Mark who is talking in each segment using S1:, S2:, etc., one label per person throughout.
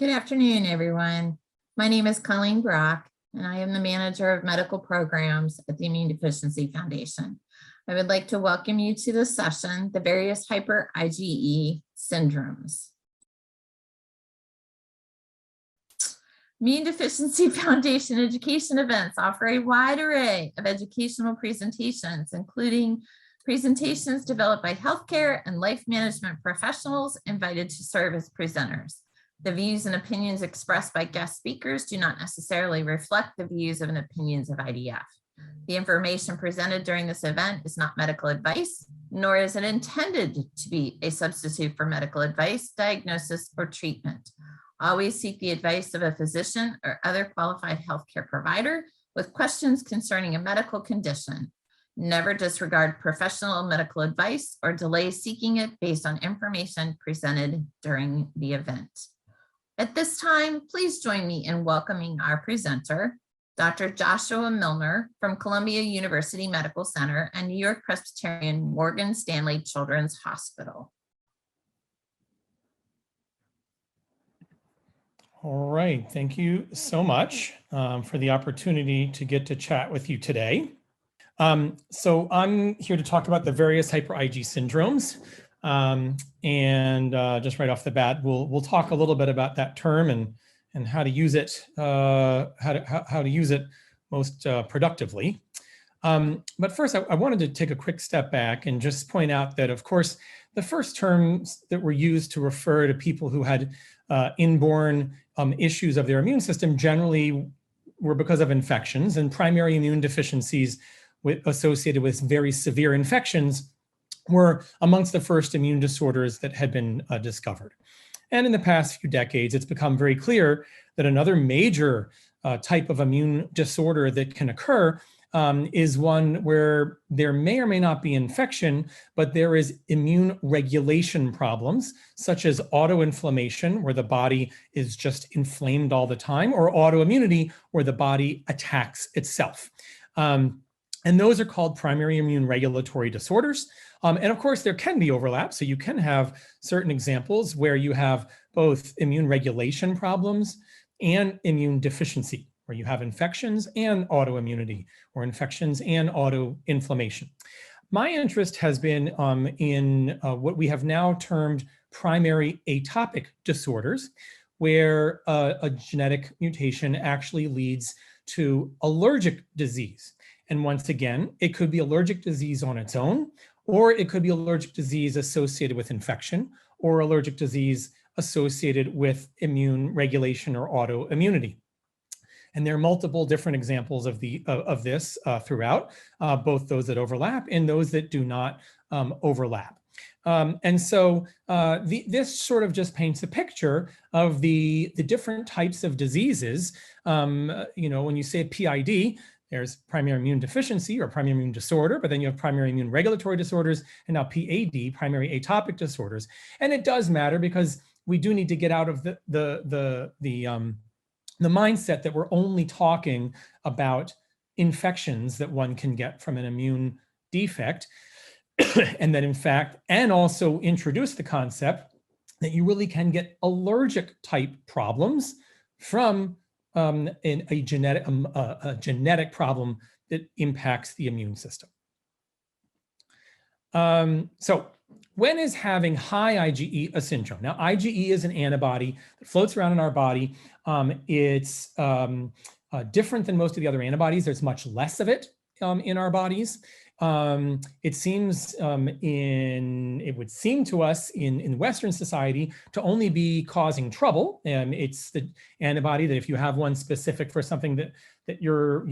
S1: Good afternoon, everyone. My name is Colleen Brock, and I am the manager of medical programs at the Immune Deficiency Foundation. I would like to welcome you to this session, the various hyper-IgE syndromes. Immune Deficiency Foundation education events offer a wide array of educational presentations, including presentations developed by healthcare and life management professionals invited to serve as presenters. The views and opinions expressed by guest speakers do not necessarily reflect the views and opinions of IDF. The information presented during this event is not medical advice, nor is it intended to be a substitute for medical advice, diagnosis, or treatment. Always seek the advice of a physician or other qualified healthcare provider with questions concerning a medical condition. Never disregard professional medical advice or delay seeking it based on information presented during the event. At this time, please join me in welcoming our presenter, Dr. Joshua Milner from Columbia University Medical Center and New York Presbyterian Morgan Stanley Children's Hospital.
S2: All right, thank you so much for the opportunity to get to chat with you today. So I'm here to talk about the various hyper-IgE syndromes. Just right off the bat, we'll talk a little bit about that term and how to use it, how to use it most productively. But first, I wanted to take a quick step back and just point out that, of course, the first terms that were used to refer to people who had inborn issues of their immune system generally were because of infections, and primary immune deficiencies associated with very severe infections were amongst the first immune disorders that had been discovered. And in the past few decades, it's become very clear that another major type of immune disorder that can occur is one where there may or may not be infection, but there is immune regulation problems, such as autoinflammation, where the body is just inflamed all the time, or autoimmunity, where the body attacks itself. And those are called primary immune regulatory disorders. And of course, there can be overlap. So you can have certain examples where you have both immune regulation problems and immune deficiency, where you have infections and autoimmunity, or infections and autoinflammation. My interest has been in what we have now termed primary atopic disorders, where a genetic mutation actually leads to allergic disease. And once again, it could be allergic disease on its own, or it could be allergic disease associated with infection, or allergic disease associated with immune regulation or autoimmunity. And there are multiple different examples of this throughout, both those that overlap and those that do not overlap. This sort of just paints a picture of the different types of diseases. When you say PID, there's primary immune deficiency or primary immune disorder, but then you have primary immune regulatory disorders, and now PAD, primary atopic disorders. And it does matter because we do need to get out of the mindset that we're only talking about infections that one can get from an immune defect, and that in fact, and also introduce the concept that you really can get allergic type problems from a genetic problem that impacts the immune system. So when is having high IgE a syndrome? Now, IgE is an antibody that floats around in our body. It's different than most of the other antibodies. There's much less of it in our bodies. It would seem to us in Western society to only be causing trouble. It's the antibody that if you have one specific for something that you're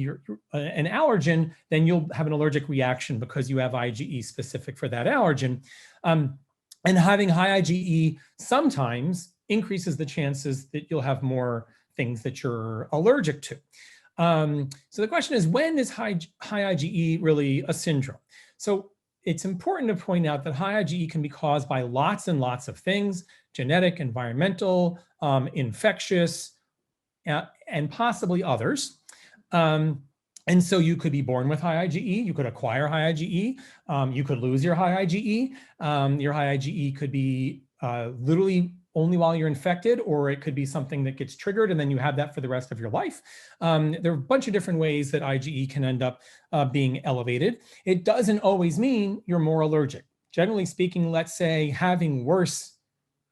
S2: an allergen, then you'll have an allergic reaction because you have IgE specific for that allergen. And having high IgE sometimes increases the chances that you'll have more things that you're allergic to. So the question is, when is high IgE really a syndrome? So it's important to point out that high IgE can be caused by lots and lots of things: genetic, environmental, infectious, and possibly others. And so you could be born with high IgE, you could acquire high IgE, you could lose your high IgE. Your high IgE could be literally only while you're infected, or it could be something that gets triggered and then you have that for the rest of your life. There are a bunch of different ways that IgE can end up being elevated. It doesn't always mean you're more allergic. Generally speaking, let's say having worse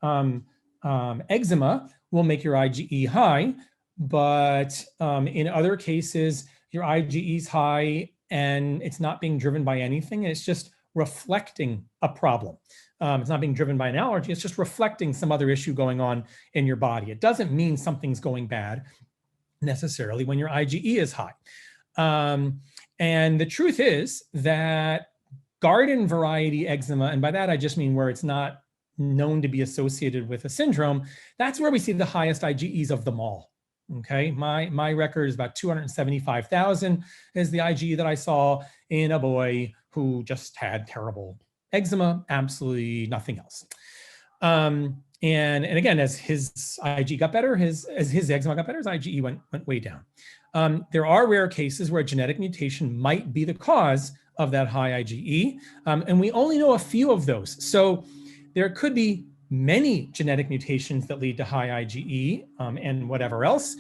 S2: eczema will make your IgE high, but in other cases, your IgE is high and it's not being driven by anything. It's just reflecting a problem. It's not being driven by an allergy. It's just reflecting some other issue going on in your body. It doesn't mean something's going bad necessarily when your IgE is high. And the truth is that garden variety eczema, and by that I just mean where it's not known to be associated with a syndrome, that's where we see the highest IgEs of them all. Okay, my record is about 275,000 is the IgE that I saw in a boy who just had terrible eczema, absolutely nothing else. And again, as his IgE got better, as his eczema got better, his IgE went way down. There are rare cases where a genetic mutation might be the cause of that high IgE, and we only know a few of those. So there could be many genetic mutations that lead to high IgE and whatever else.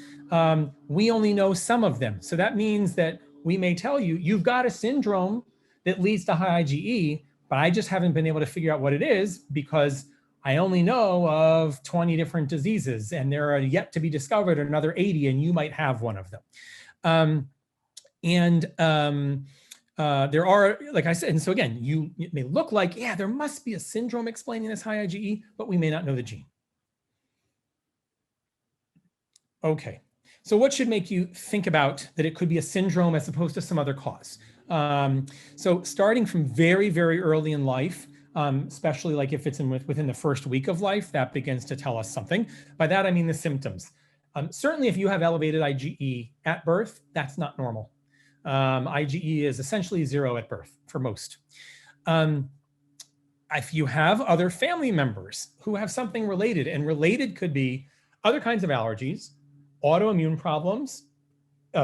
S2: We only know some of them. So that means that we may tell you, you've got a syndrome that leads to high IgE, but I just haven't been able to figure out what it is because I only know of 20 different diseases and there are yet to be discovered another 80 and you might have one of them. There are, like I said, and so again, it may look like, yeah, there must be a syndrome explaining this high IgE, but we may not know the gene. Okay, so what should make you think about that it could be a syndrome as opposed to some other cause? So starting from very, very early in life, especially like if it's within the first week of life, that begins to tell us something. By that, I mean the symptoms. Certainly if you have elevated IgE at birth, that's not normal. IgE is essentially 0 at birth for most. If you have other family members who have something related, and related could be other kinds of allergies, autoimmune problems,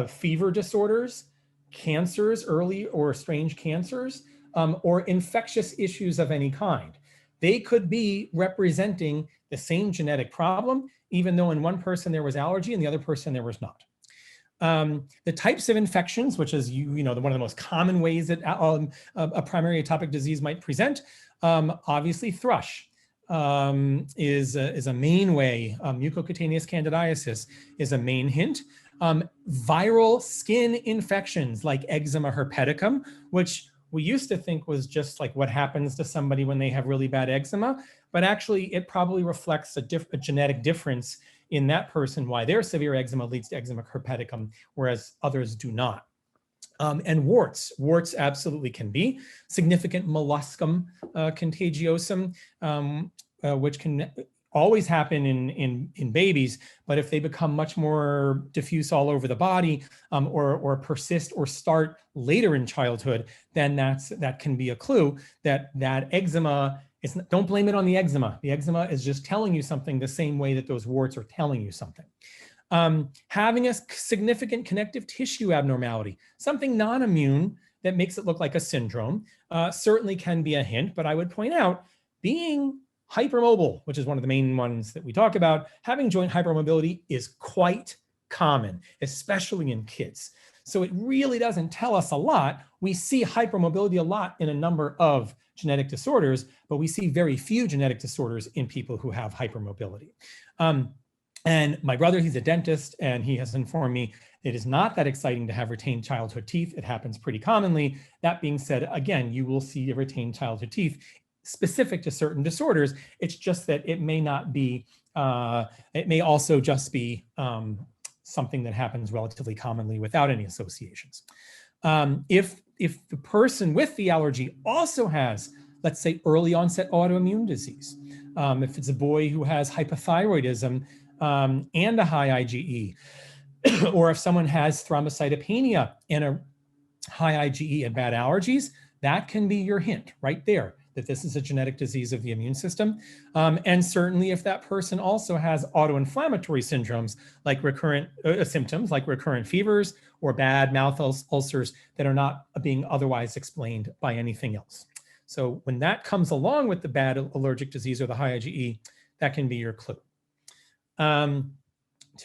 S2: fever disorders, cancers, early or strange cancers, or infectious issues of any kind. They could be representing the same genetic problem, even though in one person there was allergy and the other person there was not. The types of infections, which is one of the most common ways that a primary atopic disease might present, obviously thrush is a main way. Mucocutaneous candidiasis is a main hint. Viral skin infections like eczema herpeticum, which we used to think was just like what happens to somebody when they have really bad eczema, but actually it probably reflects a genetic difference in that person, why their severe eczema leads to eczema herpeticum, whereas others do not. And warts absolutely can be. Significant molluscum contagiosum, which can always happen in babies, but if they become much more diffuse all over the body or persist or start later in childhood, then that can be a clue that eczema, don't blame it on the eczema. The eczema is just telling you something the same way that those warts are telling you something. Having a significant connective tissue abnormality, something non-immune that makes it look like a syndrome, certainly can be a hint, but I would point out being hypermobile, which is one of the main ones that we talk about, having joint hypermobility is quite common, especially in kids. So it really doesn't tell us a lot. We see hypermobility a lot in a number of genetic disorders, but we see very few genetic disorders in people who have hypermobility. And my brother, he's a dentist, and he has informed me it is not that exciting to have retained childhood teeth. It happens pretty commonly. That being said, again, you will see retained childhood teeth specific to certain disorders. It's just that it may not be, it may also just be something that happens relatively commonly without any associations. If the person with the allergy also has, let's say, early onset autoimmune disease, if it's a boy who has hypothyroidism and a high IgE, or if someone has thrombocytopenia and a high IgE and bad allergies, that can be your hint right there that this is a genetic disease of the immune system. And certainly if that person also has autoinflammatory syndromes like recurrent symptoms like recurrent fevers or bad mouth ulcers that are not being otherwise explained by anything else. So when that comes along with the bad allergic disease or the high IgE, that can be your clue. To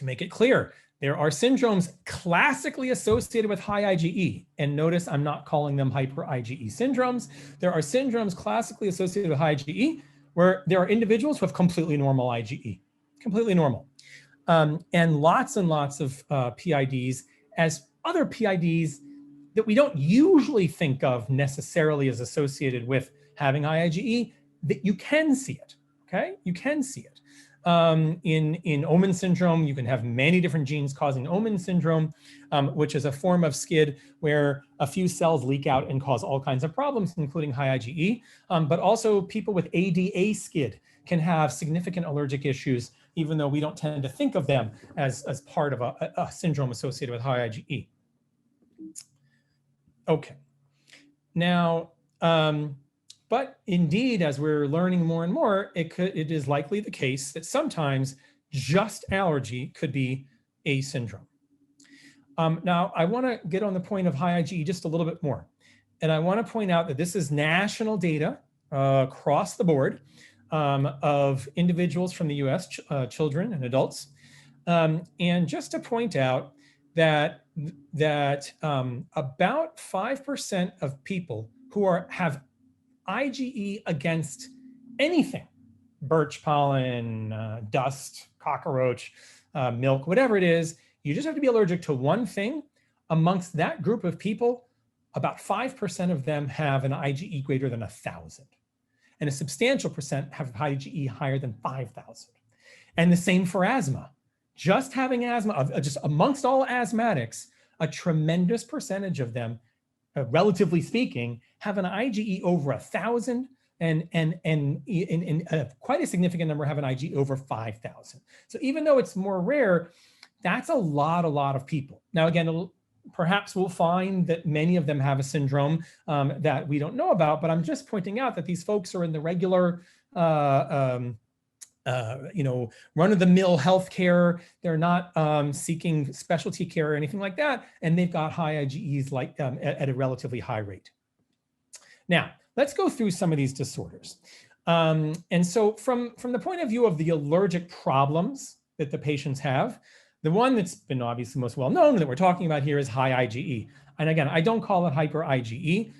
S2: make it clear, there are syndromes classically associated with high IgE. And notice I'm not calling them hyper IgE syndromes. There are syndromes classically associated with high IgE where there are individuals who have completely normal IgE, completely normal. And lots of PIDs as other PIDs that we don't usually think of necessarily as associated with having high IgE, that you can see it, okay? You can see it. In Omen syndrome, you can have many different genes causing Omen syndrome, which is a form of SCID where a few cells leak out and cause all kinds of problems, including high IgE. But also people with ADA SCID can have significant allergic issues, even though we don't tend to think of them as part of a syndrome associated with high IgE. Okay. Now, but indeed, as we're learning more and more, it is likely the case that sometimes just allergy could be a syndrome. Now, I want to get on the point of high IgE just a little bit more. And I want to point out that this is national data across the board of individuals from the US, children and adults. And just to point out that about 5% of people who have IgE against anything, birch pollen, dust, cockroach, milk, whatever it is, you just have to be allergic to one thing. Amongst that group of people, about 5% of them have an IgE greater than 1,000. And a substantial percent have IgE higher than 5,000. And the same for asthma. Just having asthma, just amongst all asthmatics, a tremendous percentage of them, relatively speaking, have an IgE over 1,000, and quite a significant number have an IgE over 5,000. So even though it's more rare, that's a lot of people. Now, again, perhaps we'll find that many of them have a syndrome that we don't know about, but I'm just pointing out that these folks are in the regular run-of-the-mill healthcare. They're not seeking specialty care or anything like that, and they've got high IgEs at a relatively high rate. Now, let's go through some of these disorders. And so from the point of view of the allergic problems that the patients have, the one that's been obviously most well known that we're talking about here is high IgE. And again, I don't call it hyper IgE.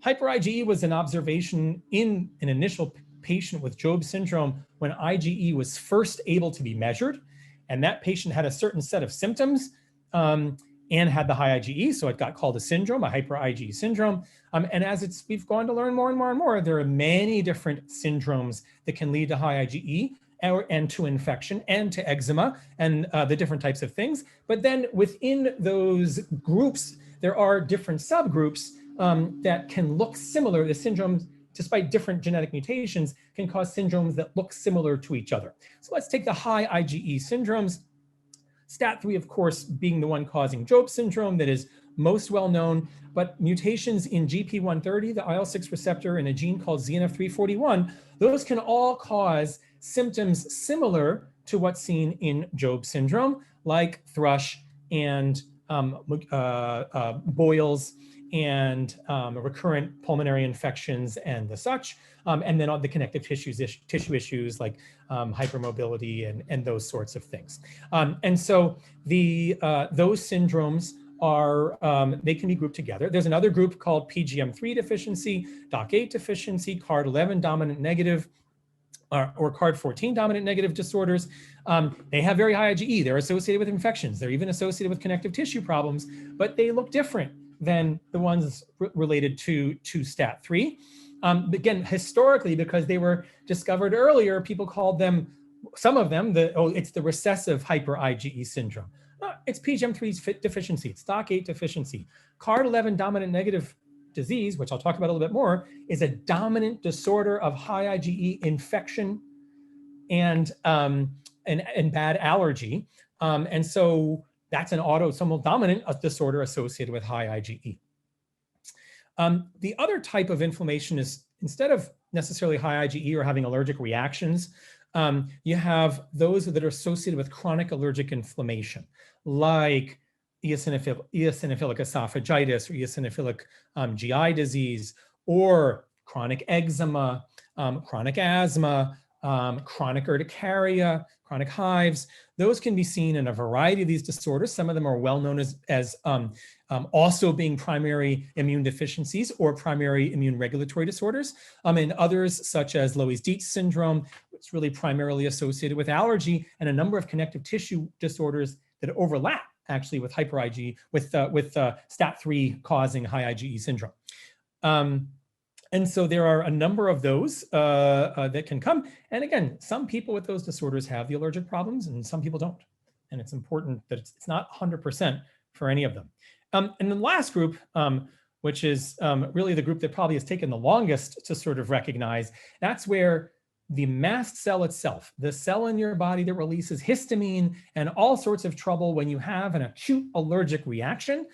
S2: Hyper IgE was an observation in an initial patient with Job syndrome when IgE was first able to be measured, and that patient had a certain set of symptoms and had the high IgE, so it got called a syndrome, a hyper IgE syndrome. And as we've gone to learn more and more and more, there are many different syndromes that can lead to high IgE and to infection and to eczema and the different types of things. But then within those groups, there are different subgroups that can look similar. The syndromes, despite different genetic mutations, can cause syndromes that look similar to each other. So let's take the high IgE syndromes. STAT3, of course, being the one causing Job syndrome that is most well known, but mutations in GP130, the IL-6 receptor, and a gene called ZNF341, those can all cause symptoms similar to what's seen in Job syndrome, like thrush and boils and recurrent pulmonary infections and the such, and then all the connective tissue issues like hypermobility and those sorts of things. And so those syndromes are, they can be grouped together. There's another group called PGM3 deficiency, DOC8 deficiency, CARD11 dominant negative, or CARD14 dominant negative disorders. They have very high IgE. They're associated with infections. They're even associated with connective tissue problems, but they look different than the ones related to STAT3. Again, historically, because they were discovered earlier, people called them, some of them, it's the recessive hyper IgE syndrome. It's PGM3 deficiency, it's DOC8 deficiency. CARD11 dominant negative disease, which I'll talk about a little bit more, is a dominant disorder of high IgE infection and bad allergy. And so that's an autosomal dominant disorder associated with high IgE. The other type of inflammation is, instead of necessarily high IgE or having allergic reactions, you have those that are associated with chronic allergic inflammation, like eosinophilic esophagitis or eosinophilic GI disease, or chronic eczema, chronic asthma, chronic urticaria, chronic hives. Those can be seen in a variety of these disorders. Some of them are well known as also being primary immune deficiencies or primary immune regulatory disorders. And others, such as Loeys-Dietz syndrome, it's really primarily associated with allergy, and a number of connective tissue disorders that overlap actually with hyper IgE, with STAT3 causing high IgE syndrome. And so there are a number of those that can come. And again, some people with those disorders have the allergic problems and some people don't. And it's important that it's not 100% for any of them. And the last group, which is really the group that probably has taken the longest to sort of recognize, that's where the mast cell itself, the cell in your body that releases histamine and all sorts of trouble when you have an acute allergic reaction,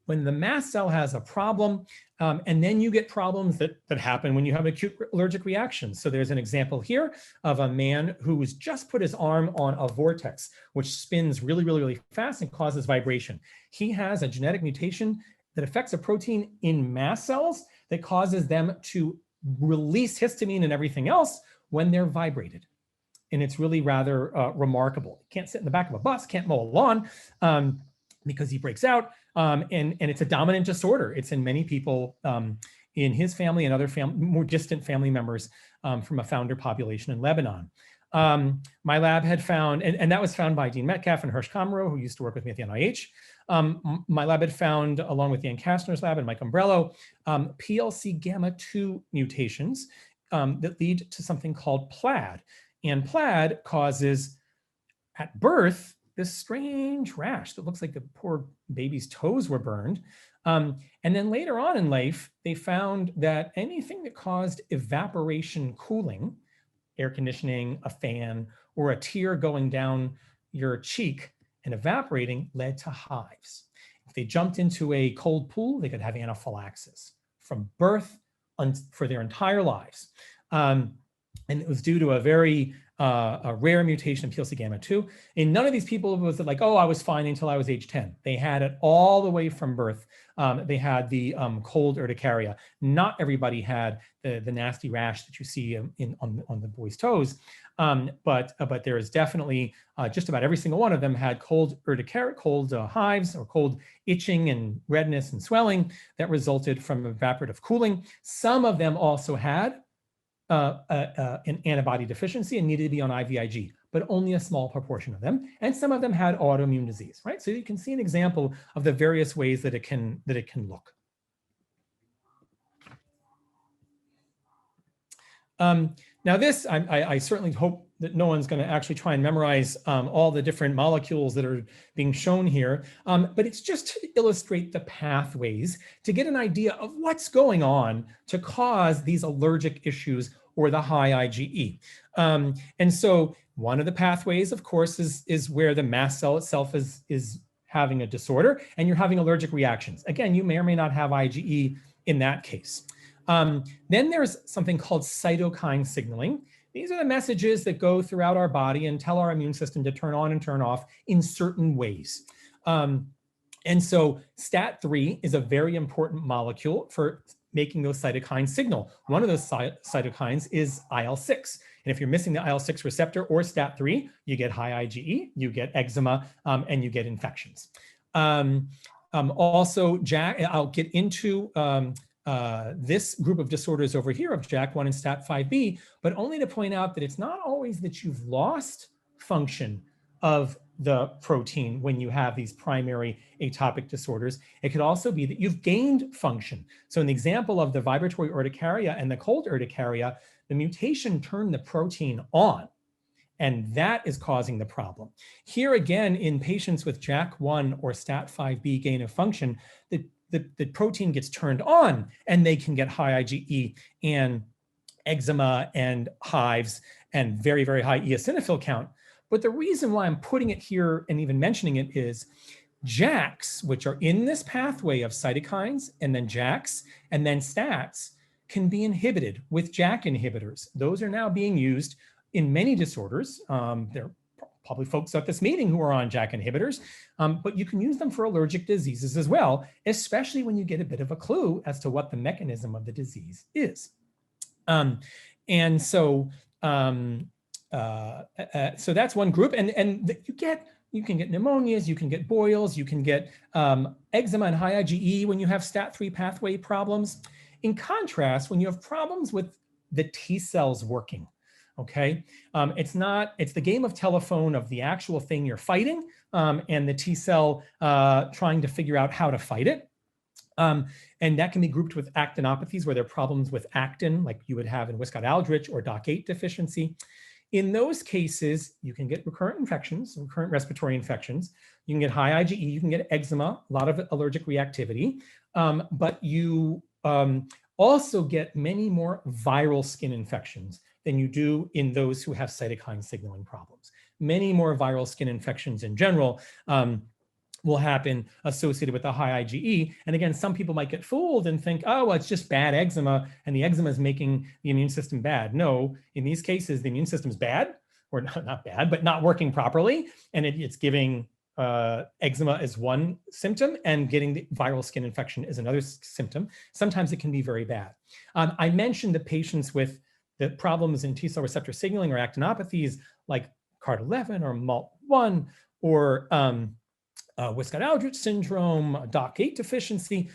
S2: when the mast cell has a problem, and then you get problems that happen when you have acute allergic reactions. So there's an example here of a man who's just put his arm on a vortex, which spins really, really, really fast and causes vibration. He has a genetic mutation that affects a protein in mast cells that causes them to release histamine and everything else when they're vibrated. And it's really rather remarkable. Can't sit in the back of a bus, can't mow a lawn because he breaks out. And it's a dominant disorder. It's in many people in his family and other more distant family members from a founder population in Lebanon. My lab had found, and that was found by Dean Metcalf and Hirsch Kammerow, who used to work with me at the NIH. My lab had found, along with Ian Kastner's lab and Mike Umbrello, PLC gamma 2 mutations that lead to something called PLAD. And PLAD causes, at birth, this strange rash that looks like the poor baby's toes were burned. And then later on in life, they found that anything that caused evaporation cooling, air conditioning, a fan, or a tear going down your cheek and evaporating led to hives. If they jumped into a cold pool, they could have anaphylaxis from birth for their entire lives. And it was due to a very a rare mutation in PLC gamma 2. In none of these people was it like, oh, I was fine until I was age 10. They had it all the way from birth. They had the cold urticaria. Not everybody had the nasty rash that you see on the boy's toes, but there is definitely just about every single one of them had cold urticaria, cold hives, or cold itching and redness and swelling that resulted from evaporative cooling. Some of them also had an antibody deficiency and needed to be on IVIG, but only a small proportion of them. And some of them had autoimmune disease, right? So you can see an example of the various ways that it can look. Now this, I certainly hope that no one's going to actually try and memorize all the different molecules that are being shown here, but it's just to illustrate the pathways to get an idea of what's going on to cause these allergic issues or the high IgE. And so one of the pathways, of course, is where the mast cell itself is having a disorder and you're having allergic reactions. Again, you may or may not have IgE in that case. Then there's something called cytokine signaling. These are the messages that go throughout our body and tell our immune system to turn on and turn off in certain ways. And so STAT3 is a very important molecule for making those cytokines signal. One of those cytokines is IL-6. And if you're missing the IL-6 receptor or STAT3, you get high IgE, you get eczema, and you get infections. Also, I'll get into this group of disorders over here of JAK1 and STAT5B, but only to point out that it's not always that you've lost function of the protein when you have these primary atopic disorders. It could also be that you've gained function. So in the example of the vibratory urticaria and the cold urticaria, the mutation turned the protein on, and that is causing the problem. Here again, in patients with JAK1 or STAT5B gain of function, the protein gets turned on and they can get high IgE and eczema and hives and very, very high eosinophil count. But the reason why I'm putting it here and even mentioning it is JAKs, which are in this pathway of cytokines and then JAKs and then STATs, can be inhibited with JAK inhibitors. Those are now being used in many disorders. There are probably folks at this meeting who are on JAK inhibitors, but you can use them for allergic diseases as well, especially when you get a bit of a clue as to what the mechanism of the disease is. And so So that's one group, and you can get pneumonias, you can get boils, you can get eczema and high IgE when you have STAT3 pathway problems. In contrast, when you have problems with the T cells working, okay, it's the game of telephone of the actual thing you're fighting and the T cell trying to figure out how to fight it. And that can be grouped with actinopathies where there are problems with actin, like you would have in Wiskott-Aldrich or DOCK8 deficiency. In those cases, you can get recurrent infections, recurrent respiratory infections. You can get high IgE, you can get eczema, a lot of allergic reactivity, but you also get many more viral skin infections than you do in those who have cytokine signaling problems. Many more viral skin infections in general will happen associated with a high IgE. And again, some people might get fooled and think, oh, well, it's just bad eczema and the eczema is making the immune system bad. No, in these cases, the immune system is bad, or not bad, but not working properly. And it's giving eczema as one symptom and getting the viral skin infection is another symptom. Sometimes it can be very bad. I mentioned the patients with the problems in T cell receptor signaling or actinopathies like CARD11 or MALT1 or Wiskott-Aldrich syndrome, DOCK8 deficiency.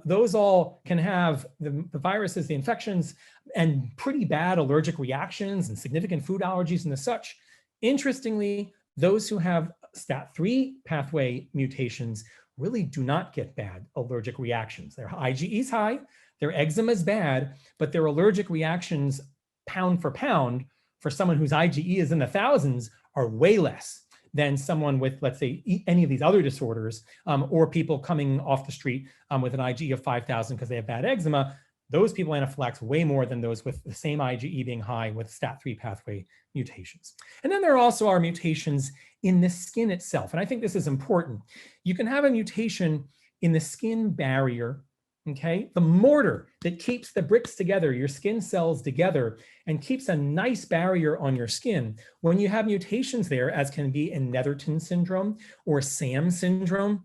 S2: Those all can have the viruses, the infections, and pretty bad allergic reactions and significant food allergies and the such. Interestingly, those who have STAT3 pathway mutations really do not get bad allergic reactions. Their IgE is high, their eczema is bad, but their allergic reactions, pound for pound, for someone whose IgE is in the thousands, are way less than someone with, let's say, any of these other disorders, or people coming off the street with an IgE of 5,000 because they have bad eczema. Those people anaphylax way more than those with the same IgE being high with STAT3 pathway mutations. And then there also are mutations in the skin itself. And I think this is important. You can have a mutation in the skin barrier, okay? The mortar that keeps the bricks together, your skin cells together, and keeps a nice barrier on your skin. When you have mutations there, as can be in Netherton syndrome or SAM syndrome,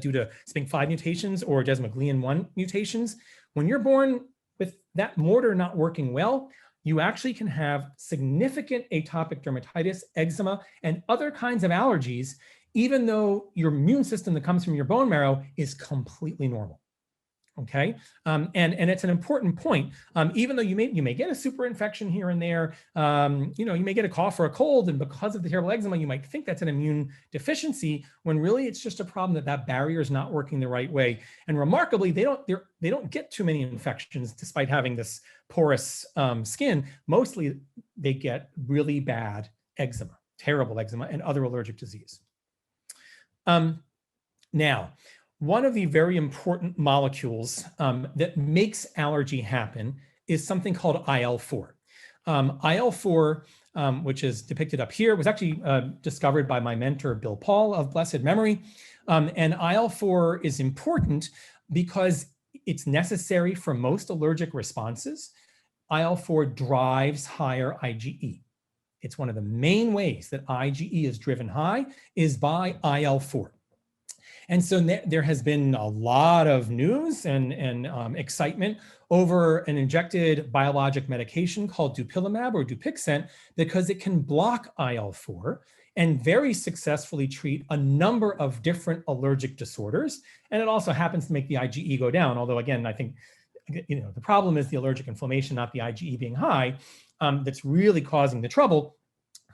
S2: due to SPINK5 mutations or desmoglein-1 mutations, when you're born with that mortar not working well, you actually can have significant atopic dermatitis, eczema, and other kinds of allergies, even though your immune system that comes from your bone marrow is completely normal. Okay, and it's an important point. Even though you may get a super infection here and there, you may get a cough or a cold, and because of the terrible eczema, you might think that's an immune deficiency, when really it's just a problem that barrier is not working the right way. And remarkably, they don't get too many infections despite having this porous skin. Mostly, they get really bad eczema, terrible eczema, and other allergic disease. Now, one of the very important molecules that makes allergy happen is something called IL-4. IL-4, which is depicted up here, was actually discovered by my mentor, Bill Paul, of blessed memory. And IL-4 is important because it's necessary for most allergic responses. IL-4 drives higher IgE. It's one of the main ways that IgE is driven high is by IL-4. And so there has been a lot of news and excitement over an injected biologic medication called dupilumab or Dupixent, because it can block IL-4 and very successfully treat a number of different allergic disorders. And it also happens to make the IgE go down. Although, again, I think the problem is the allergic inflammation, not the IgE being high, that's really causing the trouble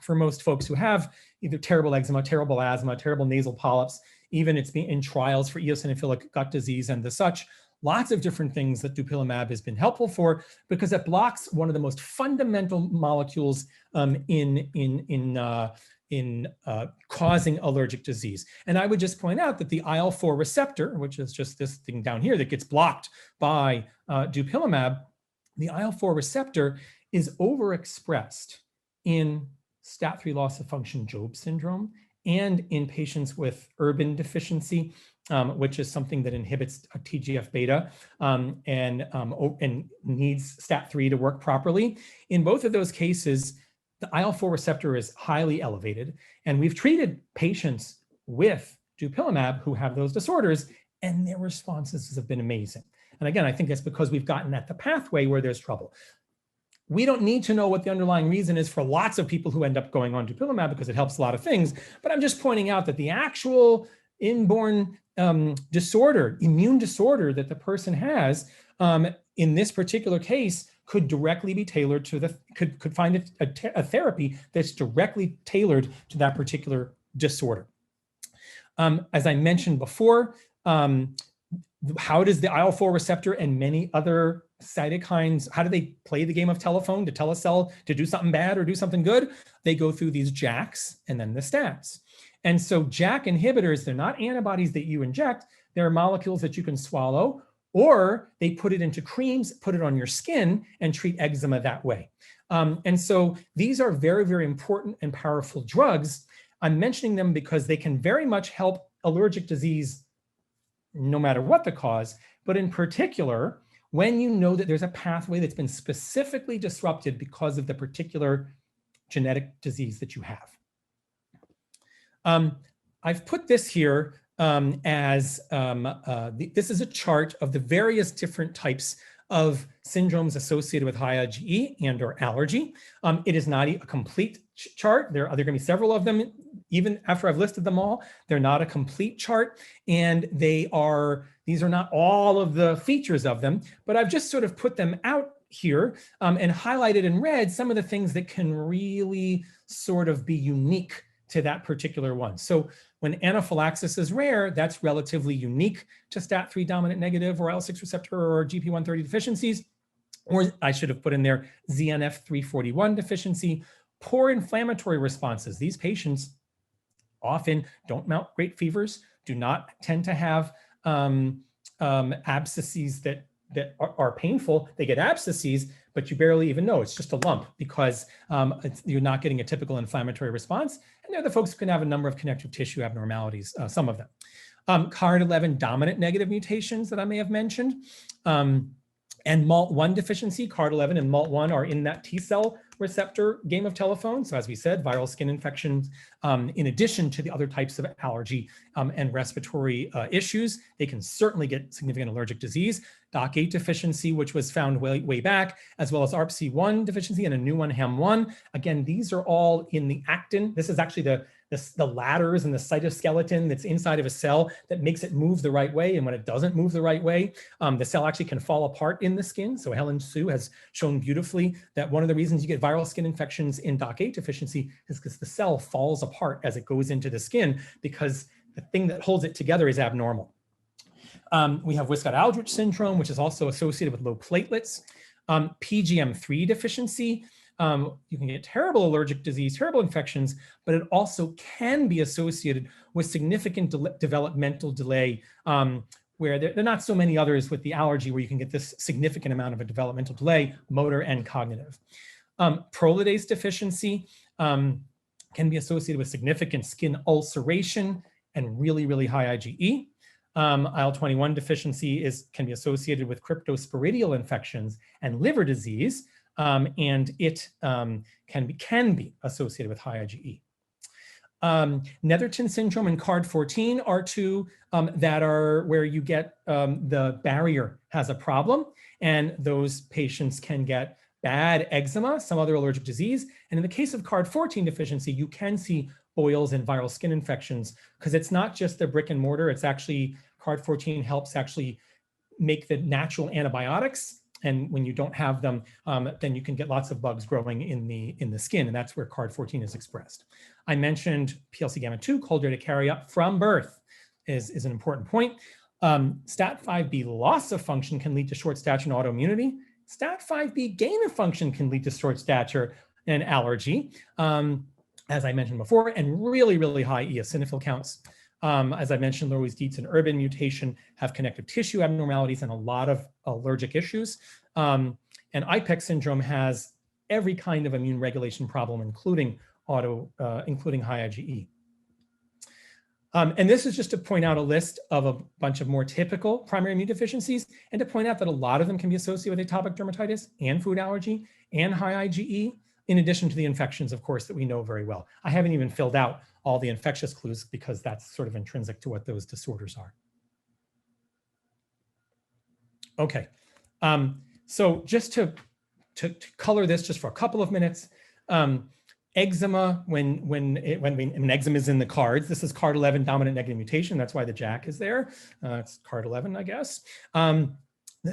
S2: for most folks who have either terrible eczema, terrible asthma, terrible nasal polyps. Even it's been in trials for eosinophilic gut disease and the such. Lots of different things that dupilumab has been helpful for, because it blocks one of the most fundamental molecules in causing allergic disease. And I would just point out that the IL-4 receptor, which is just this thing down here that gets blocked by dupilumab, the IL-4 receptor is overexpressed in STAT3 loss of function Job syndrome and in patients with urban deficiency, which is something that inhibits TGF-beta and needs STAT3 to work properly. In both of those cases, the IL-4 receptor is highly elevated, and we've treated patients with dupilumab who have those disorders, and their responses have been amazing. And again, I think that's because we've gotten at the pathway where there's trouble. We don't need to know what the underlying reason is for lots of people who end up going on dupilumab because it helps a lot of things. But I'm just pointing out that the actual inborn disorder, immune disorder that the person has in this particular case could directly be tailored to could find a therapy that's directly tailored to that particular disorder. As I mentioned before, how does the IL-4 receptor and many other cytokines, how do they play the game of telephone to tell a cell to do something bad or do something good? They go through these JAKs and then the STATs. And so JAK inhibitors, they're not antibodies that you inject, they're molecules that you can swallow, or they put it into creams, put it on your skin and treat eczema that way. And so these are very, very important and powerful drugs. I'm mentioning them because they can very much help allergic disease no matter what the cause, but in particular, when you know that there's a pathway that's been specifically disrupted because of the particular genetic disease that you have. I've put this here this is a chart of the various different types of syndromes associated with high IgE and or allergy. It is not a complete chart. There are going to be several of them. Even after I've listed them all, they're not a complete chart, and these are not all of the features of them, but I've just sort of put them out here and highlighted in red some of the things that can really sort of be unique to that particular one. So when anaphylaxis is rare, that's relatively unique to STAT3 dominant negative or IL-6 receptor or GP130 deficiencies, or I should have put in there ZNF341 deficiency. Poor inflammatory responses. These patients often don't mount great fevers, do not tend to have abscesses that are painful. They get abscesses, but you barely even know. It's just a lump because you're not getting a typical inflammatory response. And they're the folks who can have a number of connective tissue abnormalities, some of them. CARD11 dominant negative mutations that I may have mentioned. And MALT1 deficiency, CARD11 and MALT1 are in that T cell receptor game of telephone. So as we said, viral skin infections, in addition to the other types of allergy and respiratory issues, they can certainly get significant allergic disease. DOC8 deficiency, which was found way back, as well as ARPC1 deficiency and a new one, HAM1. Again, these are all in the actin. This is actually the ladders and the cytoskeleton that's inside of a cell that makes it move the right way. And when it doesn't move the right way, the cell actually can fall apart in the skin. So Helen Sue has shown beautifully that one of the reasons you get viral skin infections in DOC8 deficiency is because the cell falls apart as it goes into the skin because the thing that holds it together is abnormal. We have Wiskott-Aldrich syndrome, which is also associated with low platelets. PGM3 deficiency. You can get terrible allergic disease, terrible infections, but it also can be associated with significant developmental delay, where there are not so many others with the allergy where you can get this significant amount of a developmental delay, motor and cognitive. Prolidase deficiency can be associated with significant skin ulceration and really, really high IgE. IL-21 deficiency can be associated with cryptosporidial infections and liver disease, and it can be associated with high IgE. Netherton syndrome and CARD14 are two that are where you get the barrier has a problem, and those patients can get bad eczema, some other allergic disease. And in the case of CARD14 deficiency, you can see boils and viral skin infections because it's not just the brick and mortar. It's actually CARD14 helps actually make the natural antibiotics. And when you don't have them, then you can get lots of bugs growing in the skin, and that's where CARD14 is expressed. I mentioned PLC gamma 2, cold urticaria from birth is an important point. STAT5B loss of function can lead to short stature and autoimmunity. STAT5B gain of function can lead to short stature and allergy, as I mentioned before, and really, really high eosinophil counts. As I mentioned, Loeys Dietz and Urban mutation have connective tissue abnormalities and a lot of allergic issues. And IPEX syndrome has every kind of immune regulation problem, including high IgE. And this is just to point out a list of a bunch of more typical primary immune deficiencies and to point out that a lot of them can be associated with atopic dermatitis and food allergy and high IgE, in addition to the infections, of course, that we know very well. I haven't even filled out all the infectious clues because that's sort of intrinsic to what those disorders are. Okay, so just to to color this just for a couple of minutes, eczema, when eczema is in the cards, this is card 11 dominant negative mutation. That's why the jack is there. It's card 11, I guess.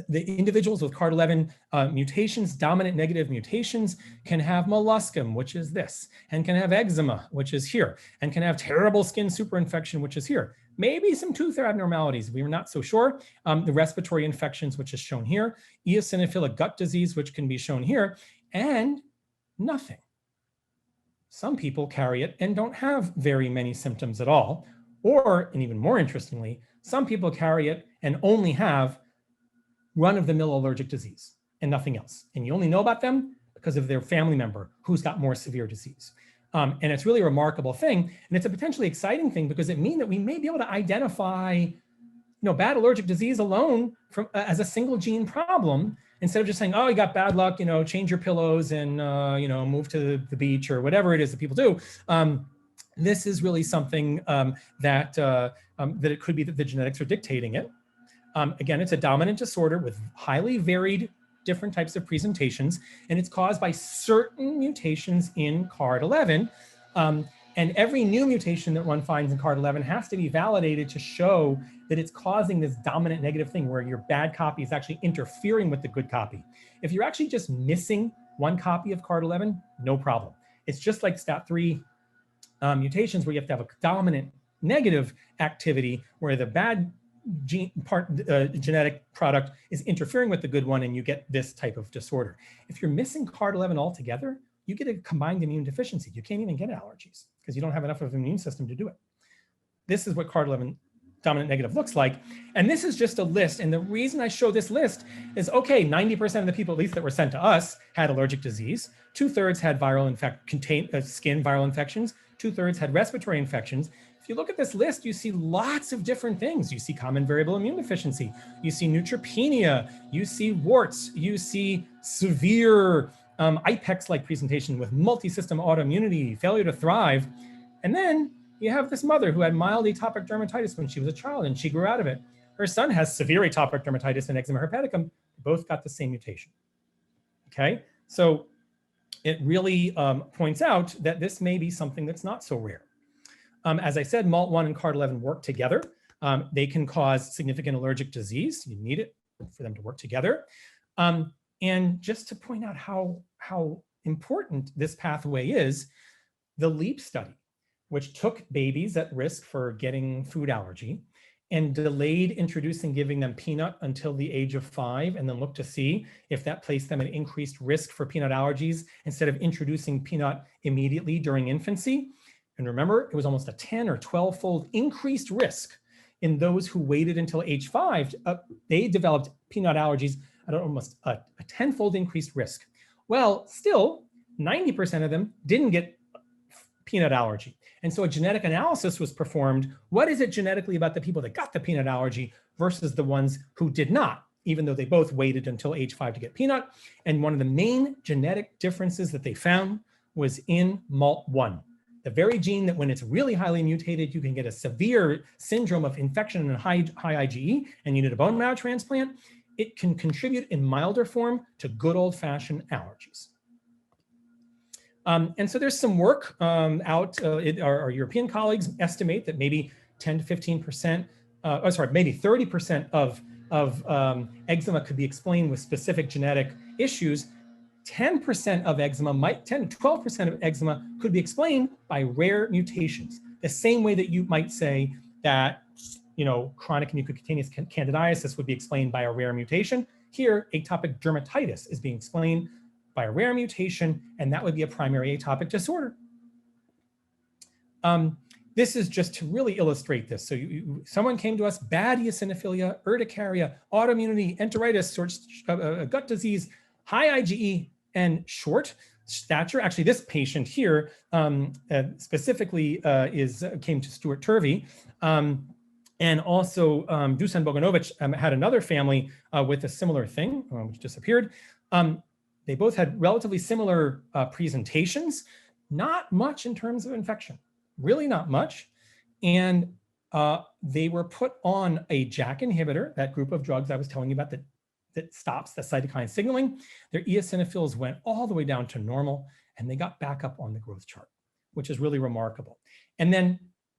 S2: The individuals with card 11 mutations, dominant negative mutations, can have molluscum, which is this, and can have eczema, which is here, and can have terrible skin superinfection, which is here. Maybe some tooth abnormalities, we were not so sure. The respiratory infections, which is shown here, eosinophilic gut disease, which can be shown here, and nothing. Some people carry it and don't have very many symptoms at all. Or, and even more interestingly, some people carry it and only have run-of-the-mill allergic disease and nothing else. And you only know about them because of their family member who's got more severe disease. And it's really a remarkable thing. And it's a potentially exciting thing because it means that we may be able to identify bad allergic disease alone from as a single gene problem, instead of just saying, oh, you got bad luck, change your pillows and, move to the beach or whatever it is that people do. This is really something that it could be that the genetics are dictating it. Again, it's a dominant disorder with highly varied different types of presentations, and it's caused by certain mutations in card 11. And every new mutation that one finds in card 11 has to be validated to show that it's causing this dominant negative thing where your bad copy is actually interfering with the good copy. If you're actually just missing one copy of card 11, no problem. It's just like STAT3 mutations where you have to have a dominant negative activity where the bad genetic product is interfering with the good one, and you get this type of disorder. If you're missing card 11 altogether, you get a combined immune deficiency. You can't even get allergies because you don't have enough of an immune system to do it. This is what card 11 dominant negative looks like. And this is just a list. And the reason I show this list is, okay, 90% of the people, at least that were sent to us, had allergic disease. 2/3 had skin viral infections. 2/3 had respiratory infections. If you look at this list, you see lots of different things. You see common variable immune deficiency. You see neutropenia. You see warts. You see severe IPEX-like presentation with multi-system autoimmunity, failure to thrive. And then you have this mother who had mild atopic dermatitis when she was a child and she grew out of it. Her son has severe atopic dermatitis and eczema herpeticum. Both got the same mutation. Okay, so it really points out that this may be something that's not so rare. As I said, MALT1 and card 11 work together. They can cause significant allergic disease. You need it for them to work together. And just to point out how important this pathway is, the LEAP study, which took babies at risk for getting food allergy and delayed introducing giving them peanut until the age of 5, and then looked to see if that placed them at increased risk for peanut allergies instead of introducing peanut immediately during infancy. And remember, it was almost a 10 or 12-fold increased risk in those who waited until age 5. They developed peanut allergies at almost a 10-fold increased risk. Well, still, 90% of them didn't get peanut allergy. And so a genetic analysis was performed. What is it genetically about the people that got the peanut allergy versus the ones who did not, even though they both waited until age 5 to get peanut? And one of the main genetic differences that they found was in MALT1. The very gene that when it's really highly mutated, you can get a severe syndrome of infection and high IgE, and you need a bone marrow transplant. It can contribute in milder form to good old-fashioned allergies. And so there's some work our European colleagues estimate that maybe 10 to 15%, maybe 30% of eczema could be explained with specific genetic issues. 10% of eczema 10 to 12% of eczema could be explained by rare mutations. The same way that you might say that, chronic mucocutaneous candidiasis would be explained by a rare mutation. Here, atopic dermatitis is being explained by a rare mutation, and that would be a primary atopic disorder. This is just to really illustrate this. So someone came to us, bad eosinophilia, urticaria, autoimmunity, enteritis, gut disease, high IgE, and short stature. Actually, this patient here specifically came to Stuart Turvey. And also Dusan Bogdanovic had another family with a similar thing, which disappeared. They both had relatively similar presentations, not much in terms of infection, really not much. And they were put on a JAK inhibitor, that group of drugs I was telling you about that that stops the cytokine signaling. Their eosinophils went all the way down to normal, and they got back up on the growth chart, which is really remarkable. And then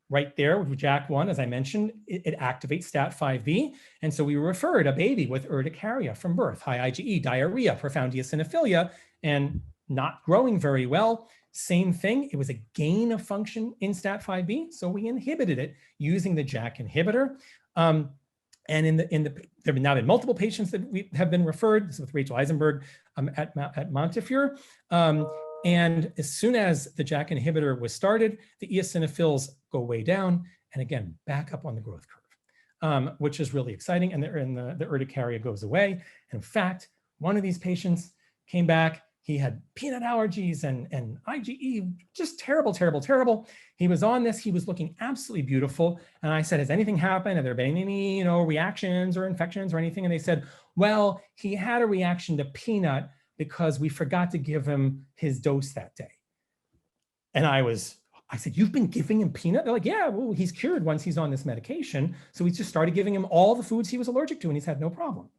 S2: right there with JAK1, as I mentioned, it activates STAT5B. And so we referred a baby with urticaria from birth, high IgE, diarrhea, profound eosinophilia, and not growing very well. Same thing, it was a gain of function in STAT5B. So we inhibited it using the JAK inhibitor. And there have now been multiple patients that have been referred. This is with Rachel Eisenberg at Montefiore. And as soon as the JAK inhibitor was started, the eosinophils go way down and again, back up on the growth curve, which is really exciting. And the urticaria goes away. In fact, one of these patients came back. He had peanut allergies and IgE, just terrible, terrible, terrible. He was on this, he was looking absolutely beautiful. And I said, has anything happened? Have there been any, reactions or infections or anything? And they said, well, he had a reaction to peanut because we forgot to give him his dose that day. And I said, you've been giving him peanut? They're like, yeah, well, he's cured once he's on this medication. So we just started giving him all the foods he was allergic to and he's had no problem.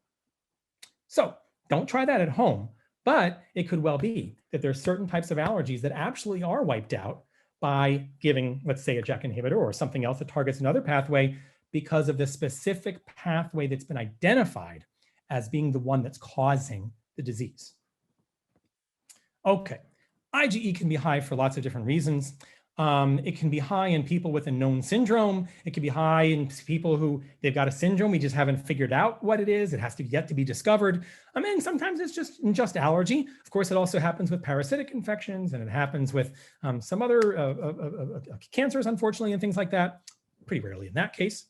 S2: So don't try that at home, but it could well be that there's certain types of allergies that absolutely are wiped out by giving, let's say, a JAK inhibitor or something else that targets another pathway because of the specific pathway that's been identified as being the one that's causing the disease. Okay, IgE can be high for lots of different reasons. It can be high in people with a known syndrome. It can be high in people who they've got a syndrome. We just haven't figured out what it is. It has to yet to be discovered. I mean, sometimes it's just allergy. Of course, it also happens with parasitic infections and it happens with some other cancers, unfortunately, and things like that. Pretty rarely in that case.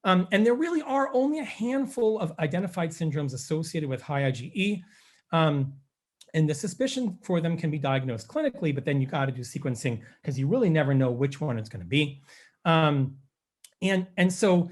S2: And there really are only a handful of identified syndromes associated with high IgE. And the suspicion for them can be diagnosed clinically, but then you got to do sequencing because you really never know which one it's going to be. And so,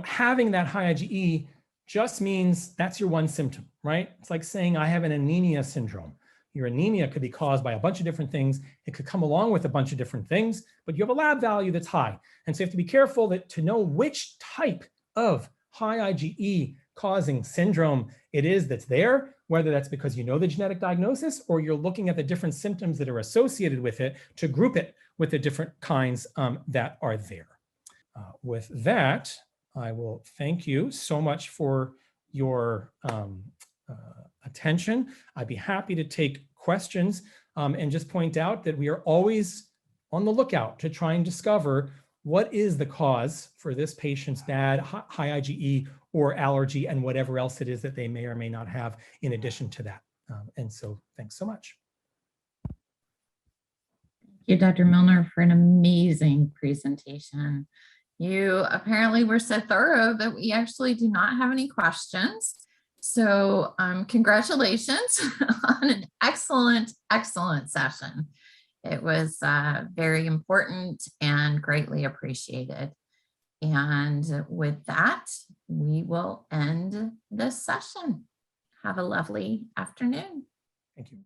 S2: having that high IgE just means that's your one symptom, right? It's like saying I have an anemia syndrome. Your anemia could be caused by a bunch of different things. It could come along with a bunch of different things, but you have a lab value that's high. And so you have to be careful to know which type of high IgE causing syndrome it is that's there, whether that's because you know the genetic diagnosis or you're looking at the different symptoms that are associated with it to group it with the different kinds that are there. With that, I will thank you so much for your attention. I'd be happy to take questions and just point out that we are always on the lookout to try and discover what is the cause for this patient's bad high IgE or allergy and whatever else it is that they may or may not have in addition to that. And so thanks so much.
S1: Thank you, Dr. Milner, for an amazing presentation. You apparently were so thorough that we actually do not have any questions. So congratulations on an excellent, excellent session. It was very important and greatly appreciated. And with that, we will end this session. Have a lovely afternoon.
S2: Thank you.